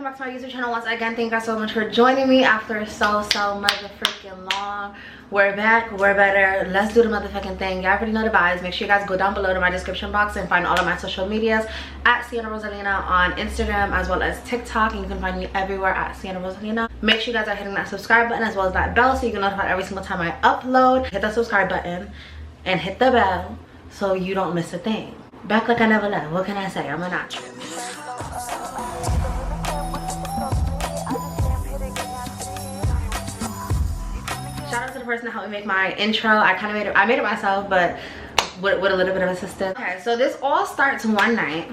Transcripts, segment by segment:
welcome back to my YouTube channel once again. Thank you guys so much for joining me after so motherfucking long. We're back, we're better. Let's do the motherfucking thing. Y'all already know the vibes. Make sure you guys go down below to my description box and find all of my social medias at Cienna Rosalina on Instagram as well as TikTok, and you can find me everywhere at Cienna Rosalina. Make sure you guys are hitting that subscribe button as well as that bell so you can notify every single time I upload. Hit the subscribe button and hit the bell so you don't miss a thing. Back like I never left. What can I say? I'm an actress. Shout out to the person that helped me make my intro. I made it myself, but with a little bit of assistance. Okay, so this all starts one night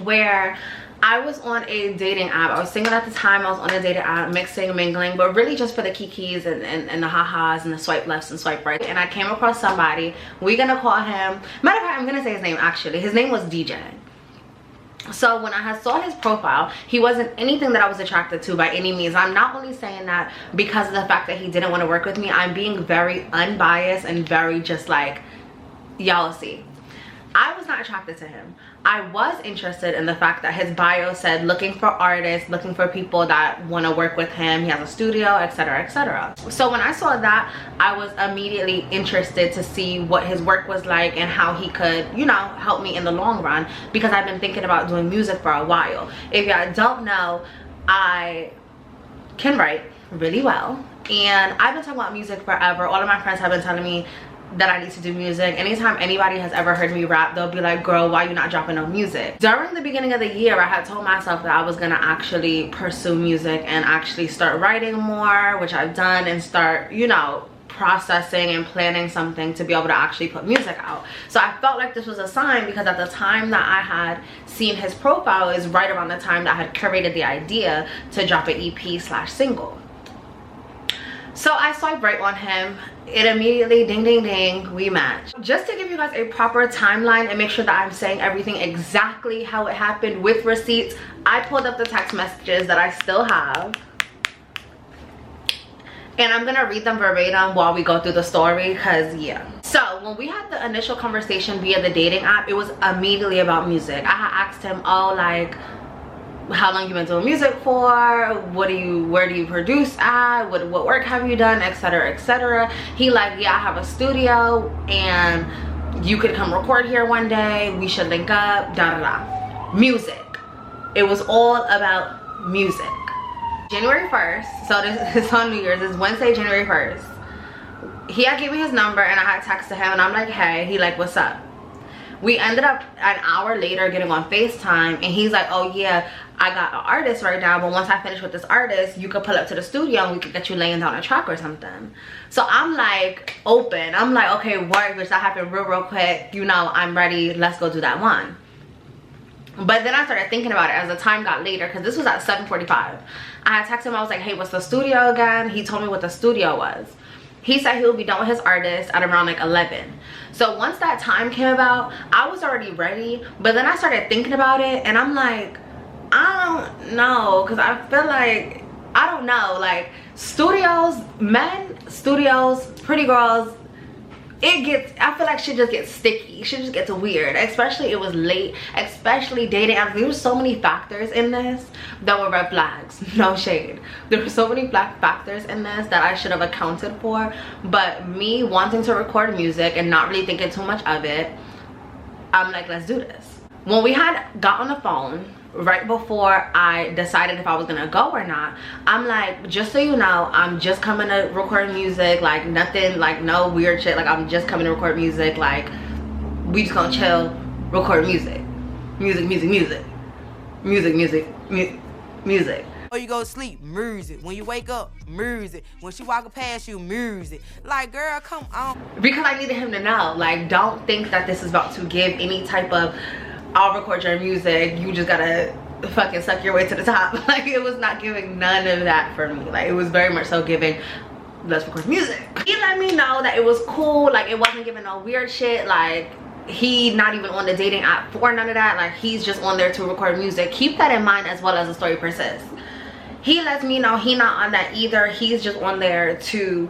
where I was on a dating app. I was single at the time. I was on a dating app, mixing, mingling, but really just for the kikis and the ha-has and the swipe lefts and swipe right. And I came across somebody. We're gonna call him, matter of fact, I'm gonna say his name actually. His name was DJ. So when I saw his profile, he wasn't anything that I was attracted to by any means. I'm not only saying that because of the fact that he didn't want to work with me. I'm being very unbiased and very just like, y'all see. I was not attracted to him. I was interested in the fact that his bio said looking for artists, looking for people that want to work with him. He has a studio, etc, etc. So when I saw that, I was immediately interested to see what his work was like and how he could, you know, help me in the long run, because I've been thinking about doing music for a while. If y'all don't know, I can write really well, and I've been talking about music forever. All of my friends have been telling me that I need to do music. Anytime anybody has ever heard me rap, they'll be like, girl, why you not dropping no music? During the beginning of the year, I had told myself that I was gonna actually pursue music and actually start writing more, which I've done, and start, you know, processing and planning something to be able to actually put music out. So I felt like this was a sign, because at the time that I had seen his profile is right around the time that I had curated the idea to drop an EP/single. So I swiped right on him. It immediately, ding ding ding, we matched. Just to give you guys a proper timeline and make sure that I'm saying everything exactly how it happened with receipts, I pulled up the text messages that I still have, and I'm gonna read them verbatim while we go through the story, because yeah. So when we had the initial conversation via the dating app, it was immediately about music. I had asked him, oh, like, how long you been doing music for, where do you produce at, what work have you done, etc, etc. He like, yeah, I have a studio and you could come record here one day, we should link up, da da da. Music. It was all about music. January 1st, so this is on New Year's, it's Wednesday, January 1st. He had given me his number and I had texted him and I'm like, hey. He like, what's up? We ended up an hour later getting on FaceTime, and he's like, oh yeah, I got an artist right now, but once I finish with this artist, you could pull up to the studio and we could get you laying down a track or something. So I'm like open. I'm like, okay, work, which that happened real quick. You know, I'm ready. Let's go do that one. But then I started thinking about it as the time got later, because this was at 7:45. I had texted him. I was like, hey, what's the studio again? He told me what the studio was. He said he would be done with his artist at around like 11. So once that time came about, I was already ready. But then I started thinking about it and I'm like, I don't know. Because I feel like, I don't know. Like studios, men, studios, pretty girls, I feel like shit just gets sticky. Shit just gets weird. Especially it was late. Especially dating apps. There were so many factors in this that were red flags. No shade. There were so many black factors in this that I should have accounted for. But me wanting to record music and not really thinking too much of it, I'm like, let's do this. When we had got on the phone, right before I decided if I was gonna go or not, I'm like, just so you know, I'm just coming to record music, like nothing, like no weird shit, like I'm just coming to record music, like we just gonna chill, record music. Or you go to sleep, music. When you wake up, music. When she walking past you, music. Like, girl, come on. Because I needed him to know, like, don't think that this is about to give any type of, I'll record your music, you just gotta fucking suck your way to the top. Like, it was not giving none of that for me. Like, it was very much so giving, let's record music. He let me know that it was cool, like it wasn't giving no weird shit, like he not even on the dating app for none of that, like he's just on there to record music. Keep that in mind as well as the story persists. He lets me know he not on that either. He's just on there to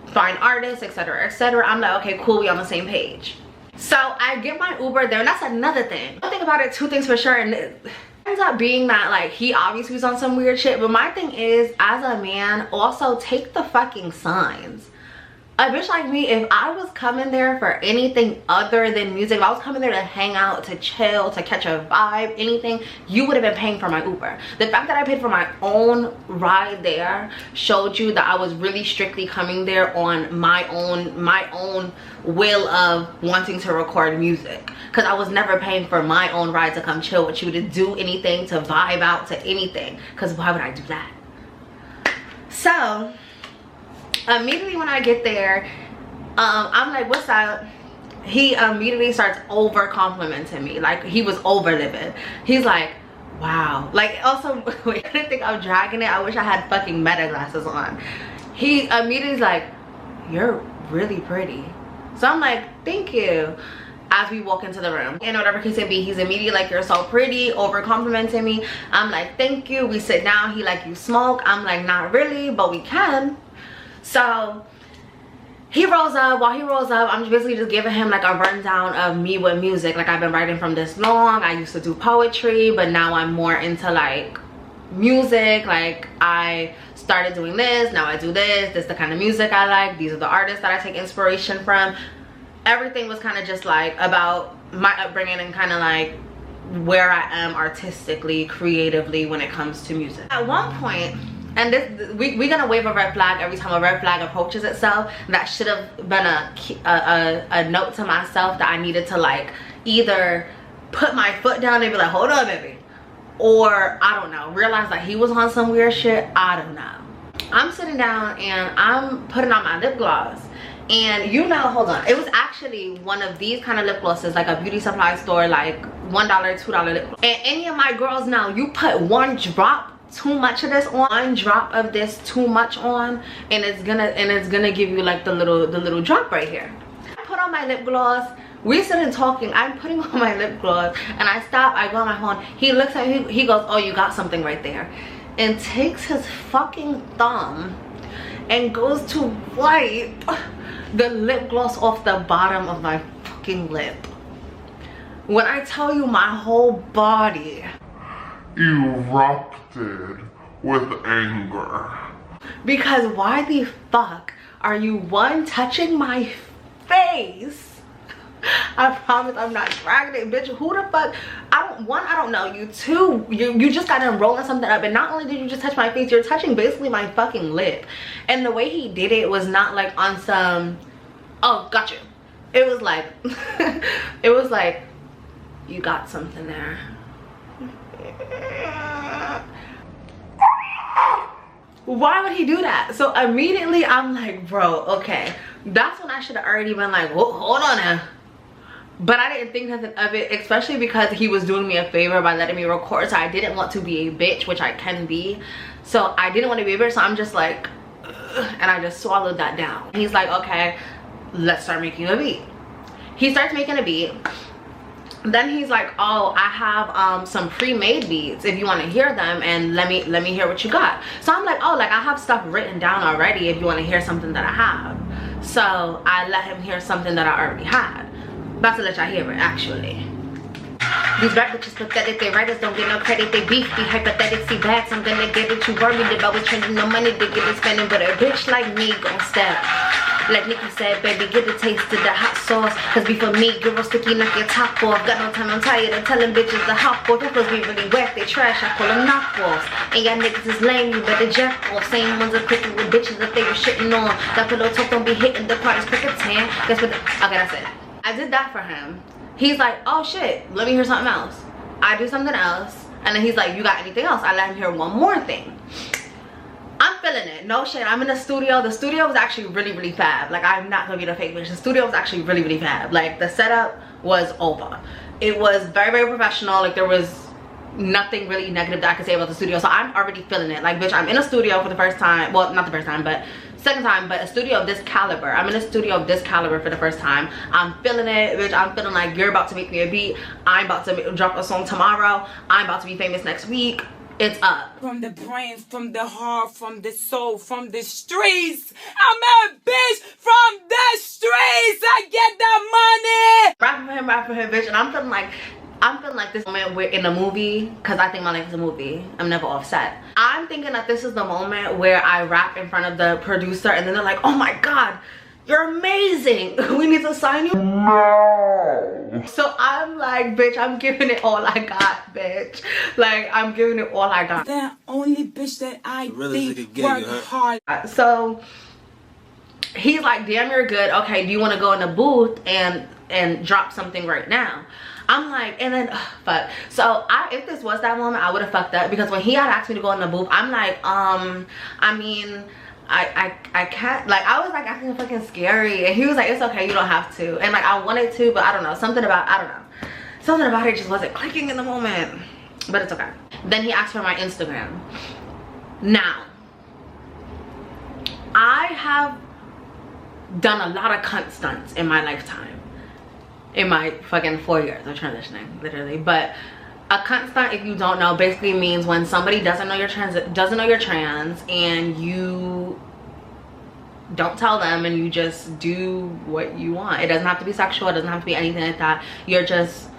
find artists, etc, etc. I'm like, okay, cool, we on the same page. So I get my Uber there, and that's another thing. One thing about it, two things for sure, and Ends up being that like he obviously was on some weird shit, but my thing is, as a man, also take the fucking signs. A bitch like me, if I was coming there for anything other than music, if I was coming there to hang out, to chill, to catch a vibe, anything, you would have been paying for my Uber. The fact that I paid for my own ride there showed you that I was really strictly coming there on my own will of wanting to record music, because I was never paying for my own ride to come chill with you, to do anything, to vibe out, to anything, because why would I do that? So immediately when I get there, I'm like, what's up? He immediately starts over complimenting me, like he was over living. He's like, wow. Like, also, wait, I didn't think I'm dragging it. I wish I had fucking meta glasses on. He immediately is like, you're really pretty. So I'm like, thank you. As we walk into the room, and whatever case it be, he's immediately like, you're so pretty, over complimenting me. I'm like, thank you. We sit down. He like, you smoke? I'm like, not really, but we can. So he rolls up. While he rolls up, I'm basically just giving him like a rundown of me with music. Like, I've been writing from this long. I used to do poetry, but now I'm more into like music. Like, I started doing this, now I do this is the kind of music I like, these are the artists that I take inspiration from. Everything was kind of just like about my upbringing and kind of like where I am artistically, creatively when it comes to music. At one point, and this we're gonna wave a red flag every time a red flag approaches itself. That should have been a note to myself that I needed to like either put my foot down and be like, hold on baby, or I don't know, realize that he was on some weird shit. I don't know. I'm sitting down and I'm putting on my lip gloss, and you know, hold on, it was actually one of these kind of lip glosses, like a beauty supply store, like $1 $2 lip gloss. And any of my girls know, you put one drop too much of this on, one drop of this too much on, and it's gonna give you like the little drop right here. I put on my lip gloss, we sitting talking, I'm putting on my lip gloss, and I stop, I go on my phone. He looks at me, he goes, oh, you got something right there, and takes his fucking thumb and goes to wipe the lip gloss off the bottom of my fucking lip. When I tell you, my whole body erupted with anger. Because why the fuck are you, one, touching my face? I promise I'm not dragging it, bitch. Who the fuck? I don't know you. Two, you just got done rolling something up, and not only did you just touch my face, you're touching basically my fucking lip. And the way he did it was not like on some, oh, got you. It was like it was like, you got something there. Why would he do that? So immediately I'm like, bro, okay, that's when I should have already been like, whoa, hold on now. But I didn't think nothing of it, especially because he was doing me a favor by letting me record. So I didn't want to be a bitch, which I can be. So I didn't want to be a bitch, so I'm just like, ugh, and I just swallowed that down. He's like, okay, let's start making a beat. He starts making a beat. Then he's like, oh, I have some pre-made beats if you want to hear them, and let me hear what you got. So I'm like, oh, like I have stuff written down already if you want to hear something that I have. So I let him hear something that I already had. About to let y'all hear it, actually. These rap bitches pathetic, they writers don't get no credit, they beef, be hypothetic, see bags, I'm gonna get it. You worried about what's trending, no money to get it spending, but a bitch like me gon' step. Like Nikki said, baby, get a taste of the hot sauce, cause before me, girl sticky, knock your top off. Got no time, I'm tired of telling bitches to hop off. Those be really whack, they trash, I call them knockoffs. And y'all niggas is lame, you better jack off. Same ones are clicking with bitches that they were shitting on. That pillow talk don't be hitting the parties quick as 10. Guess what? Okay, that's it. I did that for him. He's like, oh shit, let me hear something else. I do something else, and then he's like, you got anything else? I let him hear one more thing. I'm feeling it, no shit. I'm in the studio. The studio was actually really fab. Like, I'm not gonna be the fake bitch. The studio was actually really fab. Like, the setup was over. It was very professional. Like, there was nothing really negative that I could say about the studio. So I'm already feeling it. Like, bitch, I'm in a studio for the first time. Well, not the first time, but second time, but a studio of this caliber. I'm in a studio of this caliber for the first time. I'm feeling it, bitch. I'm feeling like you're about to make me a beat. I'm about to drop a song tomorrow. I'm about to be famous next week. It's up. From the brain, from the heart, from the soul, from the streets. I'm a bitch from the streets. I get that money. Rapping for him, bitch. And I'm feeling like I'm feeling like this moment we're in a movie, because I think my life is a movie. I'm never offset. I'm thinking that this is the moment where I rap in front of the producer and then they're like, oh my god, you're amazing. We need to sign you. No. So I'm like, bitch, I'm giving it all I got, bitch. Like, I'm giving it all I got. That only bitch that I really think worked hard. So he's like, damn, you're good. Okay, do you want to go in the booth and drop something right now? I'm like, and then fuck. So if this was that moment, I would have fucked up, because when he had asked me to go in the booth, I'm like, I mean, I can't, like, I was like acting fucking scary, and he was like, it's okay, you don't have to. And like, I wanted to, but I don't know, something about it just wasn't clicking in the moment, but it's okay. Then he asked for my Instagram. Now, I have done a lot of cunt stunts in my lifetime, in my fucking 4 years of transitioning, literally. But a cunt stunt, if you don't know, basically means when somebody doesn't know you're trans and you don't tell them and you just do what you want. It doesn't have to be sexual, it doesn't have to be anything like that. You're just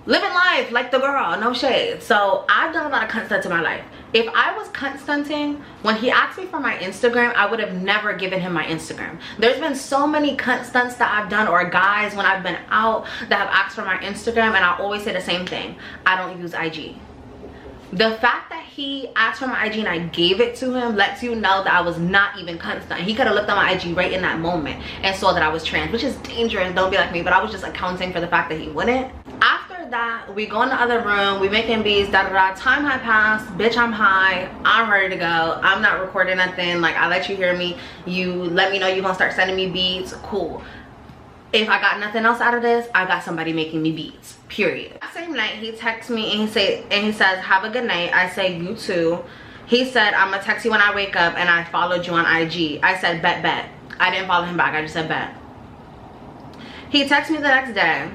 living life like the girl, no shade. So I've done a lot of cunt stunts in my life. If I was cunt stunting, when he asked me for my Instagram, I would have never given him my Instagram. There's been so many cunt stunts that I've done, or guys when I've been out that have asked for my Instagram, and I always say the same thing: I don't use IG. The fact that he asked for my IG and I gave it to him lets you know that I was not even cunt stunting. He could have looked at my IG right in that moment and saw that I was trans, which is dangerous, don't be like me, but I was just accounting for the fact that he wouldn't. After that, we go in the other room, we making beats, da da da. Time had passed, bitch, I'm high, I'm ready to go. I'm not recording nothing. Like, I let you hear me, you let me know you're gonna start sending me beats, cool. If I got nothing else out of this, I got somebody making me beats, period. That same night, he texts me and he says, have a good night. I say, you too. He said, I'm gonna text you when I wake up, and I followed you on IG. I said, bet. I didn't follow him back, I just said bet. He texted me the next day,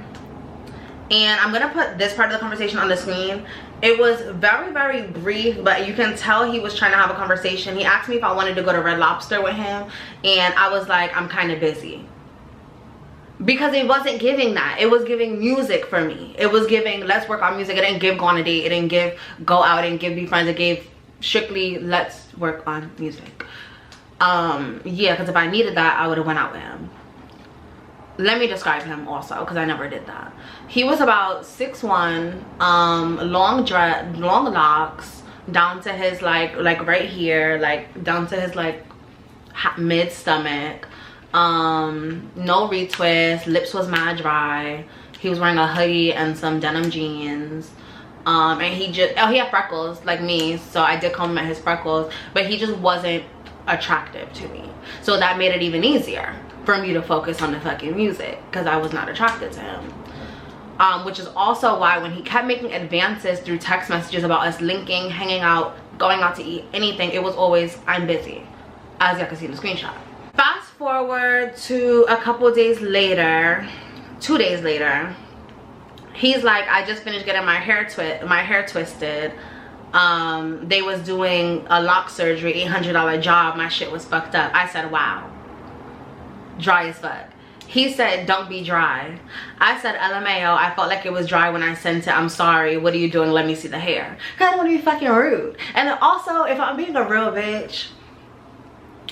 and I'm gonna put this part of the conversation on the screen. It was very, very brief, but you can tell he was trying to have a conversation. He asked me if I wanted to go to Red Lobster with him, and I was like, I'm kind of busy. Because it wasn't giving that. It was giving music for me. It was giving, let's work on music. It didn't give go on a date. It didn't give go out. It didn't give be friends. It gave strictly, let's work on music. Yeah, because if I needed that, I would have went out with him. Let me describe him also, because I never did that. He was about 6'1", long locks down to his like right here, like down to his like mid stomach. No retwist, lips was mad dry. He was wearing a hoodie and some denim jeans. And he had freckles like me, so I did compliment his freckles, but he just wasn't attractive to me. So that made it even easier for me to focus on the fucking music, because I was not attracted to him. Which is also why when he kept making advances through text messages about us linking, hanging out, going out to eat, anything, it was always, I'm busy, as y'all can see in the screenshot. Fast forward to a couple days later, 2 days later, he's like, I just finished getting my hair twisted. They was doing a lock surgery, $800 job. My shit was fucked up. I said, wow. Dry as fuck. He said, don't be dry. I said, LMAO, I felt like it was dry when I sent it. I'm sorry. What are you doing? Let me see the hair. Because I don't want to be fucking rude. And also, if I'm being a real bitch,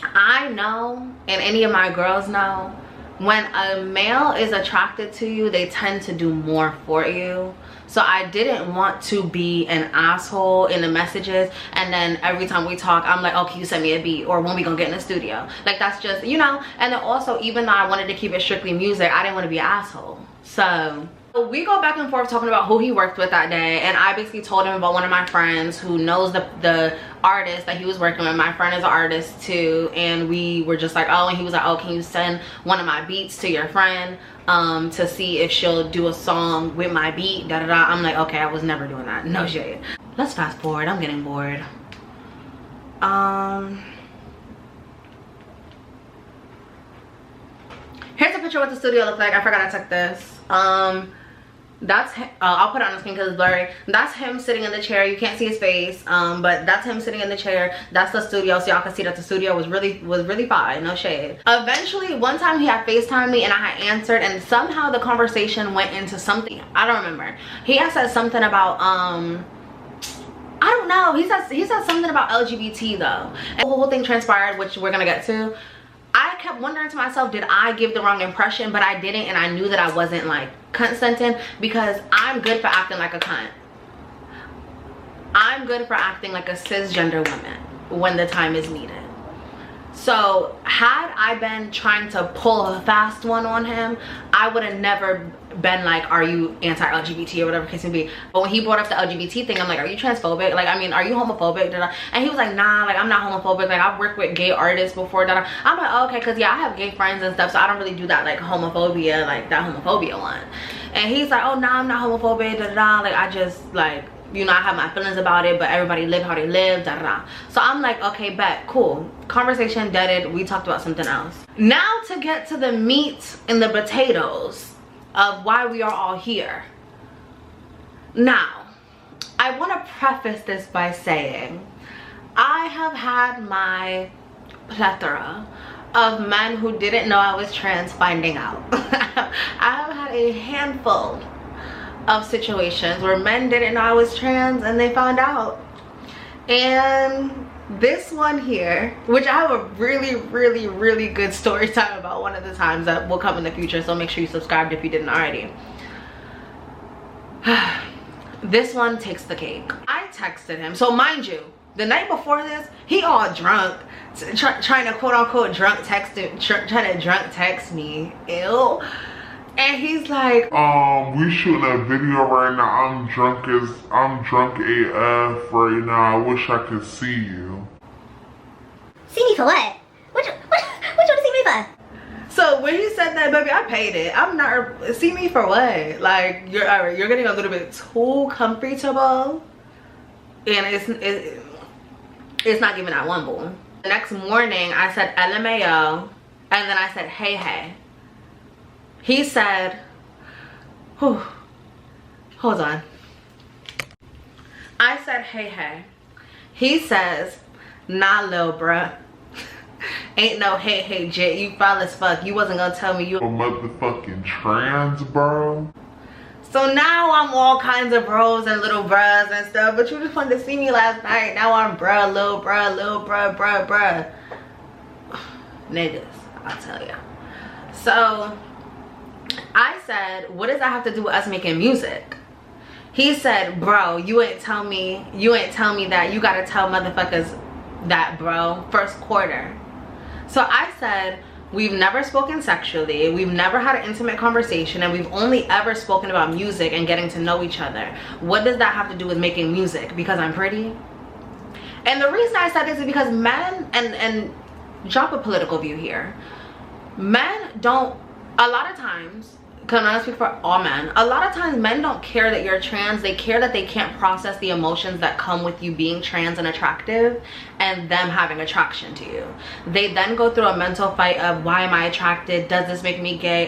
I know, and any of my girls know, when a male is attracted to you, they tend to do more for you. So I didn't want to be an asshole in the messages, and then every time we talk, I'm like, oh, can you send me a beat, or when we gonna get in the studio? Like, that's just, you know. And then also, even though I wanted to keep it strictly music, I didn't want to be an asshole. So we go back and forth talking about who he worked with that day, and I basically told him about one of my friends who knows the artist that he was working with. My friend is an artist too, and we were just like, oh, and he was like, oh, can you send one of my beats to your friend to see if she'll do a song with my beat, da da da. I'm like, okay, I was never doing that, no shade. Let's fast forward, I'm getting bored. Here's a picture of what the studio looked like. I forgot I took this. That's him. I'll put it on the screen because it's blurry. That's him sitting in the chair. You can't see his face, but that's him sitting in the chair. That's the studio, so y'all can see that the studio was really fine, no shade. Eventually, one time he had FaceTimed me and I had answered, and somehow the conversation went into something. I don't remember. He had said something about I don't know. He said something about LGBT though. And the whole thing transpired, which we're gonna get to. I kept wondering to myself, did I give the wrong impression? But I didn't, and I knew that I wasn't like consenting, because I'm good for acting like a cunt. I'm good for acting like a cisgender woman when the time is needed. So had I been trying to pull a fast one on him, I would have never been like, are you anti-LGBT or whatever case may be. But when he brought up the LGBT thing, I'm like, are you transphobic? Like, I mean, are you homophobic? And he was like, nah, like I'm not homophobic. Like I've worked with gay artists before. I'm like, oh, okay, because yeah, I have gay friends and stuff, so I don't really do that like homophobia, like that homophobia one. And he's like, oh, nah, I'm not homophobic, like I just like, you know, I have my feelings about it, but everybody live how they live, So I'm like, okay, bet, cool. Conversation deaded. We talked about something else. Now to get to the meat and the potatoes of why we are all here. Now, I want to preface this by saying I have had my plethora of men who didn't know I was trans finding out. I have had a handful of situations where men didn't know I was trans and they found out. And this one here, which I have a really good story time about one of the times that will come in the future, so make sure you subscribed if you didn't already. This one takes the cake. I texted him, so mind you, the night before this, he all drunk, trying to quote unquote trying to drunk text me. Ew. And he's like, we shooting a video right now. I'm drunk AF right now. I wish I could see you. See me for what? What you want to see me for? So when he said that, baby, I paid it. I'm not, see me for what? Like, you're getting a little bit too comfortable, and it's not giving that one boo. The next morning, I said LMAO, and then I said hey. He said, whew, hold on. I said hey. He says, nah, lil bruh. Ain't no hey jit, you foul as fuck. You wasn't gonna tell me you a motherfucking trans, bro. So now I'm all kinds of bros and little bruhs and stuff, but you just wanted to see me last night. Now I'm bruh, lil bruh. Niggas, I'll tell ya. So I said, what does that have to do with us making music? He said, bro, you ain't tell me that. You gotta tell motherfuckers that, bro. First quarter. So I said, we've never spoken sexually, we've never had an intimate conversation, and we've only ever spoken about music and getting to know each other. What does that have to do with making music? Because I'm pretty? And the reason I said this is because men, and drop a political view here, men don't, a lot of times, because I'm not speaking for all men, a lot of times men don't care that you're trans. They care that they can't process the emotions that come with you being trans and attractive and them having attraction to you. They then go through a mental fight of, why am I attracted? Does this make me gay?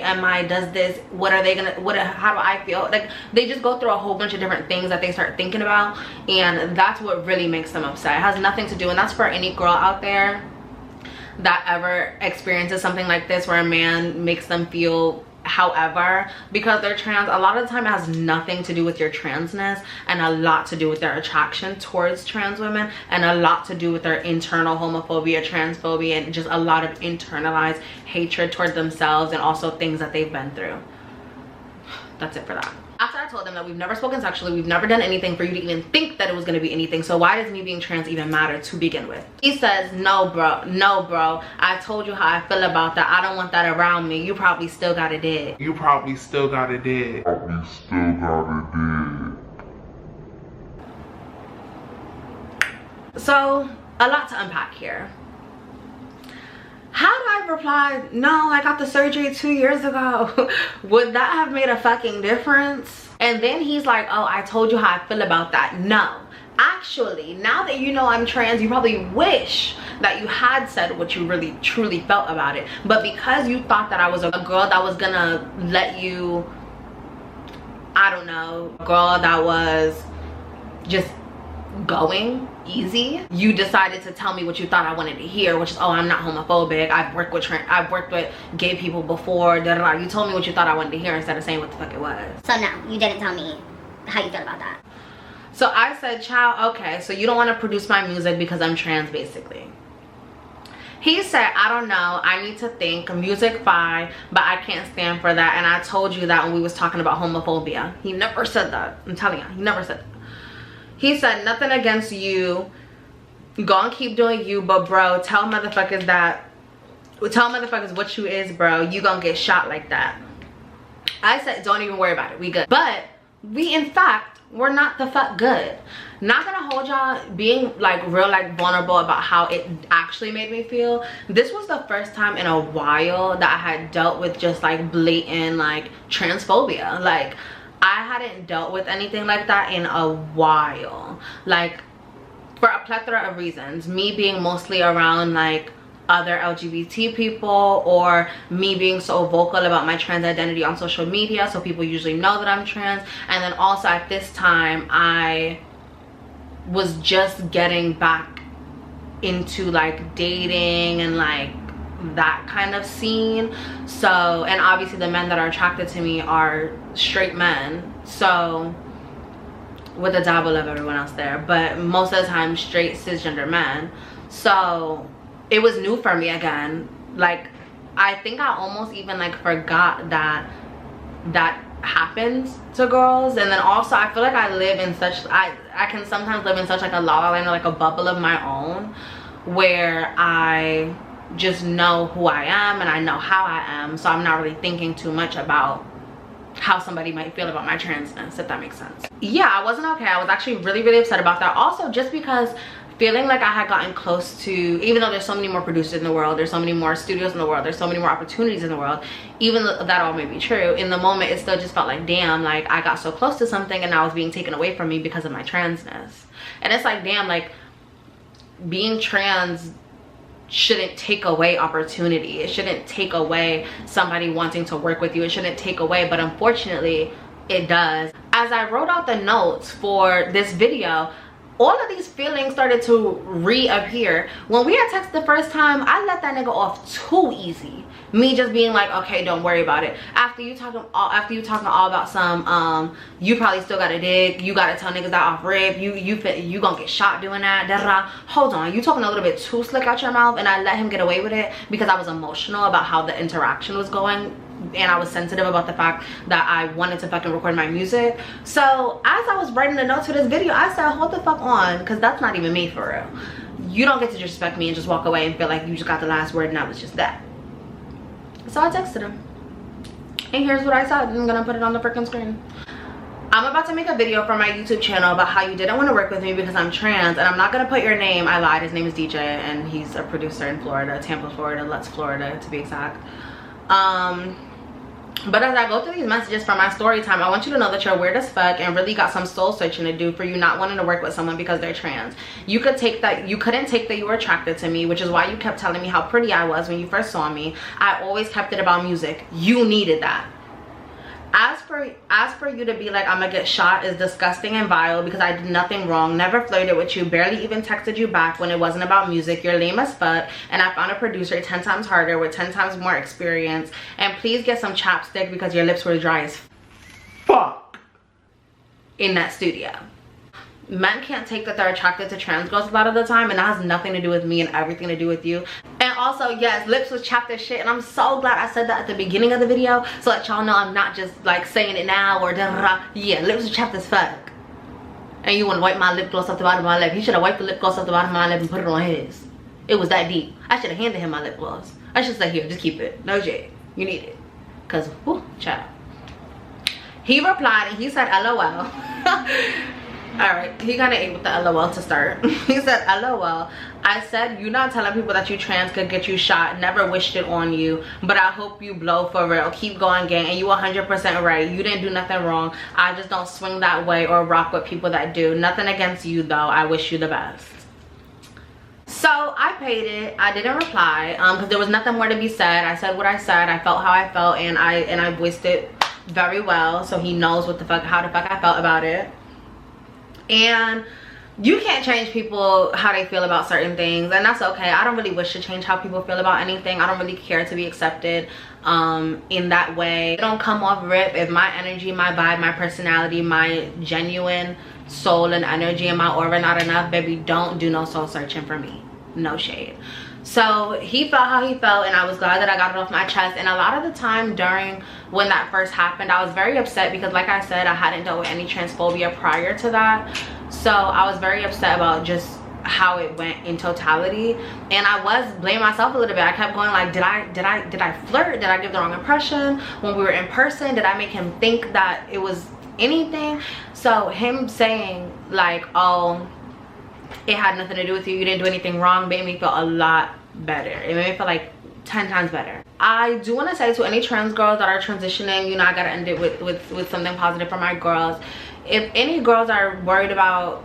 Does this, what are they gonna, how do I feel? Like, they just go through a whole bunch of different things that they start thinking about, and that's what really makes them upset. It has nothing to do, and that's for any girl out there that ever experiences something like this, where a man makes them feel however because they're trans. A lot of the time it has nothing to do with your transness, and a lot to do with their attraction towards trans women, and a lot to do with their internal homophobia, transphobia, and just a lot of internalized hatred towards themselves, and also things that they've been through. That's it for that. After I told them that we've never spoken sexually, we've never done anything for you to even think that it was going to be anything, so why does me being trans even matter to begin with? He says, no bro, I told you how I feel about that. I don't want that around me. You probably still got it dead. So a lot to unpack here. How do I reply, no, I got the surgery 2 years ago? Would that have made a fucking difference? And then he's like, oh, I told you how I feel about that. No, actually, now that you know I'm trans, you probably wish that you had said what you really truly felt about it. But because you thought that I was a girl that was gonna let you I don't know, girl that was just going easy, you decided to tell me what you thought I wanted to hear, which is, oh, I'm not homophobic, I've worked with gay people before, da, da, da. You told me what you thought I wanted to hear instead of saying what the fuck it was. So no, you didn't tell me how you feel about that. So I said, child, okay, so you don't want to produce my music because I'm trans, basically. He said, I don't know, I need to think, music fine, but I can't stand for that. And I told you that when we was talking about homophobia. He never said that. I'm telling you, he never said that. He said, nothing against you, go and keep doing you, but bro, tell motherfuckers what you is, bro. You gonna get shot like that. I said, don't even worry about it, we good. But we, in fact, we're not the fuck good. Not gonna hold y'all, being like real like vulnerable about how it actually made me feel. This was the first time in a while that I had dealt with just like blatant like transphobia. Like, I hadn't dealt with anything like that in a while, like for a plethora of reasons. Me being mostly around like other LGBT people, or me being so vocal about my trans identity on social media, so people usually know that I'm trans. And then also at this time I was just getting back into like dating and like that kind of scene. So, and obviously the men that are attracted to me are straight men, so with a dabble of everyone else there, but most of the time straight cisgender men. So it was new for me again. Like, I think I almost even like forgot that that happens to girls. And then also I feel like I live in such, I can sometimes live in such like a la la land, or like a bubble of my own, where I just know who I am and I know how I am, so I'm not really thinking too much about how somebody might feel about my transness, if that makes sense. Yeah, I wasn't okay. I was actually really upset about that. Also, just because feeling like I had gotten close to, even though there's so many more producers in the world, there's so many more studios in the world, there's so many more opportunities in the world, even though that all may be true, in the moment it still just felt like, damn, like I got so close to something and now it's being taken away from me because of my transness. And it's like, damn, like being trans shouldn't take away opportunity. It shouldn't take away somebody wanting to work with you. It shouldn't take away, but unfortunately it does. As I wrote out the notes for this video, all of these feelings started to reappear. When we had texted the first time, I let that nigga off too easy. Me just being like, okay, don't worry about it. After you talking all about some, you probably still got a dick, you gotta tell niggas that off rip, you gonna get shot doing that, da, da, da. Hold on, you talking a little bit too slick out your mouth. And I let him get away with it because I was emotional about how the interaction was going, and I was sensitive about the fact that I wanted to fucking record my music. So as I was writing the notes for this video, I said, hold the fuck on, because that's not even me for real. You don't get to disrespect me and just walk away and feel like you just got the last word and that was just that. So I texted him, and here's what I said. I'm gonna put it on the freaking screen. I'm about to make a video for my YouTube channel about how you didn't want to work with me because I'm trans, and I'm not gonna put your name. I lied. His name is DJ, and he's a producer in Florida, Tampa, Florida, Lutz, Florida, to be exact. But as I go through these messages for my story time, I want you to know that you're weird as fuck and really got some soul searching to do for you not wanting to work with someone because they're trans. You couldn't take that you were attracted to me, which is why you kept telling me how pretty I was when you first saw me. I always kept it about music. You needed that. As for you to be like, I'm gonna get shot is disgusting and vile because I did nothing wrong, never flirted with you, barely even texted you back when it wasn't about music. You're lame as fuck, and I found a producer 10 times harder with 10 times more experience. And please get some chapstick because your lips were dry as fuck in that studio. Men can't take that they're attracted to trans girls a lot of the time, and that has nothing to do with me and everything to do with you. And also, yes, lips was chapped as shit, and I'm so glad I said that at the beginning of the video so that y'all know I'm not just like saying it now or da da da. Yeah, lips was chapped as fuck. And you want to wipe my lip gloss off the bottom of my lip. He should have wiped the lip gloss off the bottom of my lip and put it on his. It was that deep. I should have handed him my lip gloss. I should say, here, just keep it. No shade. You need it. Cause, whoo, child. He replied and he said, LOL. Alright, he kind of ate with the LOL to start. He said, LOL. I said, you not telling people that you trans could get you shot. Never wished it on you. But I hope you blow for real. Keep going, gang. And you 100% right. You didn't do nothing wrong. I just don't swing that way or rock with people that do. Nothing against you, though. I wish you the best. So I paid it. I didn't reply because there was nothing more to be said. I said what I said. I felt how I felt, and I voiced it very well, so he knows what the fuck, how the fuck I felt about it. And you can't change people how they feel about certain things, and that's okay. I don't really wish to change how people feel about anything. I don't really care to be accepted in that way. It don't come off rip if my energy, my vibe, my personality, my genuine soul and energy and my aura not enough, baby, don't do no soul searching for me. No shade. So he felt how he felt, and I was glad that I got it off my chest. And a lot of the time during when that first happened, I was very upset because, like I said, I hadn't dealt with any transphobia prior to that. So I was very upset about just how it went in totality, and I was blaming myself a little bit. I kept going like, did I flirt? Did I give the wrong impression when we were in person? Did I make him think that it was anything? So him saying like, oh, it had nothing to do with you, you didn't do anything wrong, made me feel a lot better. It made me feel like 10 times better. I do want to say to any trans girls that are transitioning, you know, I gotta end it with something positive for my girls. If any girls are worried about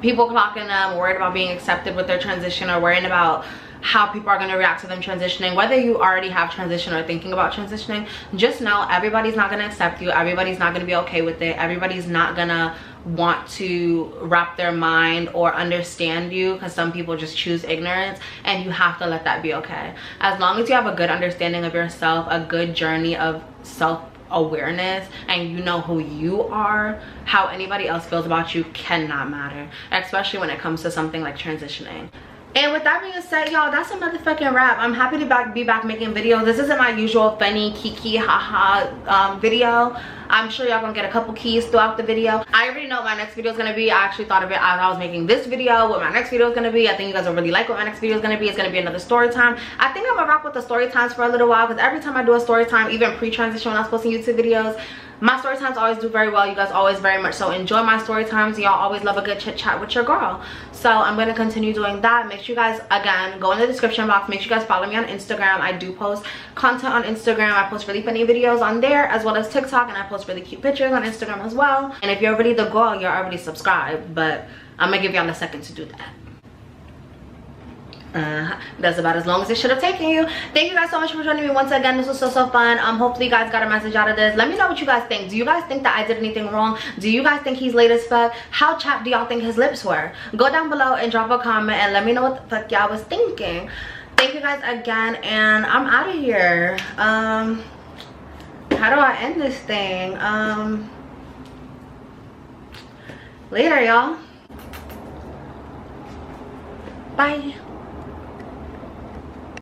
people clocking them, worried about being accepted with their transition, or worried about how people are going to react to them transitioning, whether you already have transition or thinking about transitioning, just know everybody's not going to accept you. Everybody's not going to be okay with it. Everybody's not going to want to wrap their mind or understand you, because some people just choose ignorance, and you have to let that be okay. As long as you have a good understanding of yourself, a good journey of self-awareness, and you know who you are, how anybody else feels about you cannot matter, especially when it comes to something like transitioning. And with that being said, y'all, that's a motherfucking wrap. I'm happy to be back making videos. This isn't my usual funny kiki haha video. I'm sure y'all gonna get a couple keys throughout the video. I already know what my next video is gonna be. I actually thought of it as I was making this video, what my next video is gonna be. I think you guys will really like what my next video is gonna be. It's gonna be another story time. I think I'm gonna rock with the story times for a little while, because every time I do a story time, even pre-transition when I was posting YouTube videos, my story times always do very well. You guys always very much so enjoy my story times. Y'all always love a good chit chat with your girl. So I'm going to continue doing that. Make sure you guys, again, go in the description box. Make sure you guys follow me on Instagram. I do post content on Instagram. I post really funny videos on there, as well as TikTok, and I post really cute pictures on Instagram as well. And if you're already the girl, you're already subscribed, but I'm going to give y'all a second to do that. That's about as long as it should have taken you. Thank you guys so much for joining me once again. This was so fun. Hopefully you guys got a message out of this. Let me know what you guys think. Do you guys think that I did anything wrong? Do you guys think he's late as fuck? How chapped do y'all think his lips were? Go down below and drop a comment and let me know what the fuck y'all was thinking. Thank you guys again, and I'm out of here. How do I end this thing? Later, y'all. Bye.